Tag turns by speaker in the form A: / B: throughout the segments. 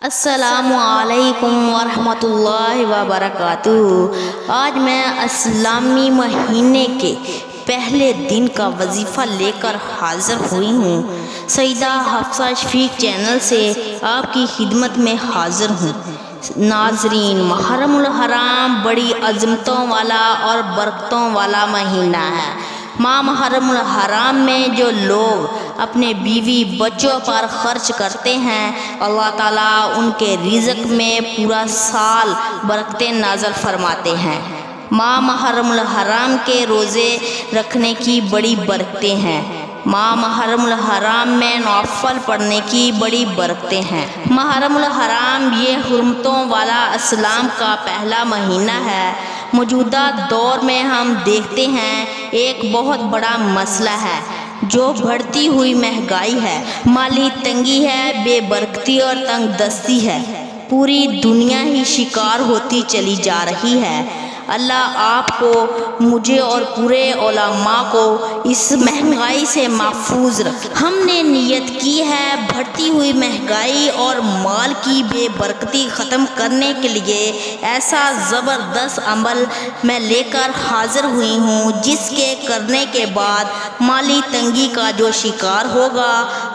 A: السلام علیکم ورحمۃ اللہ وبرکاتہ۔ آج میں اسلامی مہینے کے پہلے دن کا وظیفہ لے کر حاضر ہوئی ہوں۔ سیدہ حفصہ شفیق چینل سے آپ کی خدمت میں حاضر ہوں۔ ناظرین، محرم الحرام بڑی عظمتوں والا اور برکتوں والا مہینہ ہے۔ ماہ محرم الحرام میں جو لوگ اپنے بیوی بچوں پر خرچ کرتے ہیں، اللہ تعالیٰ ان کے رزق میں پورا سال برکتیں نازل فرماتے ہیں۔ ماہ محرم الحرام کے روزے رکھنے کی بڑی برکتیں ہیں۔ ماہ محرم الحرام میں نوافل پڑھنے کی بڑی برکتیں ہیں۔ محرم الحرام یہ حرمتوں والا اسلام کا پہلا مہینہ ہے۔ موجودہ دور میں ہم دیکھتے ہیں ایک بہت بڑا مسئلہ ہے جو بڑھتی ہوئی مہنگائی ہے، مالی تنگی ہے، بے برکتی اور تنگ دستی ہے۔ پوری دنیا ہی شکار ہوتی چلی جا رہی ہے۔ اللہ آپ کو، مجھے اور پورے علماء کو اس مہنگائی سے محفوظ رکھے۔ ہم نے نیت کی ہے بڑھتی ہوئی مہنگائی اور مال کی بے برکتی ختم کرنے کے لیے ایسا زبردست عمل میں لے کر حاضر ہوئی ہوں جس کے کرنے کے بعد مالی تنگی کا جو شکار ہوگا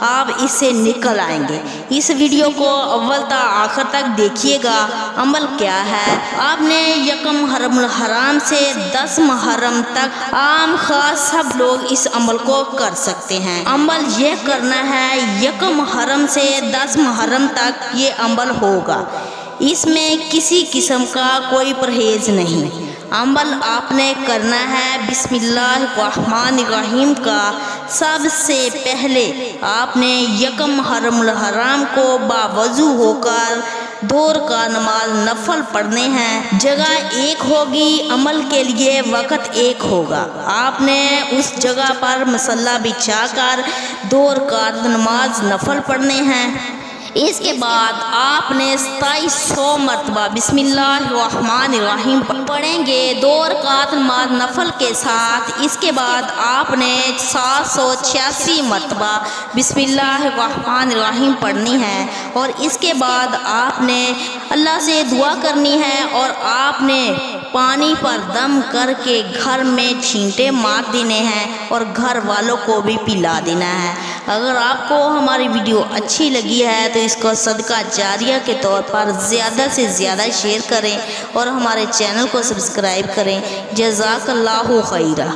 A: آپ اس سے نکل آئیں گے۔ اس ویڈیو کو اول تا آخر تک دیکھیے گا۔ عمل کیا ہے؟ آپ نے یکم محرم الحرام سے 10 محرم تک عام خاص سب لوگ اس عمل کو کر سکتے ہیں۔ عمل یہ کرنا ہے، یکم محرم سے 10 محرم تک یہ عمل ہوگا۔ اس میں کسی قسم کا کوئی پرہیز نہیں۔ عمل آپ نے کرنا ہے بسم اللہ الرحمن الرحیم کا۔ سب سے پہلے آپ نے یکم محرم الحرام کو باوضو ہو کر 2 رکعت نماز نفل پڑھنے ہیں۔ جگہ ایک ہوگی، عمل کے لیے وقت ایک ہوگا۔ آپ نے اس جگہ پر مصلی بچھا کر 2 رکعت نماز نفل پڑھنے ہیں۔ اس کے بعد آپ نے 2700 مرتبہ بسم اللہ الرحمن الرحیم پڑھیں گے 2 رکعت نماز نفل کے ساتھ۔ اس کے بعد آپ نے 786 مرتبہ بسم اللہ الرحمن الرحیم پڑھنی ہے، اور اس کے بعد آپ نے اللہ سے دعا کرنی ہے، اور آپ نے پانی پر دم کر کے گھر میں چھینٹے مار دینے ہیں اور گھر والوں کو بھی پلا دینا ہے۔ اگر آپ کو ہماری ویڈیو اچھی لگی ہے تو اس کو صدقہ جاریہ کے طور پر زیادہ سے زیادہ شیئر کریں اور ہمارے چینل کو سبسکرائب کریں۔ جزاک اللہ خیرہ۔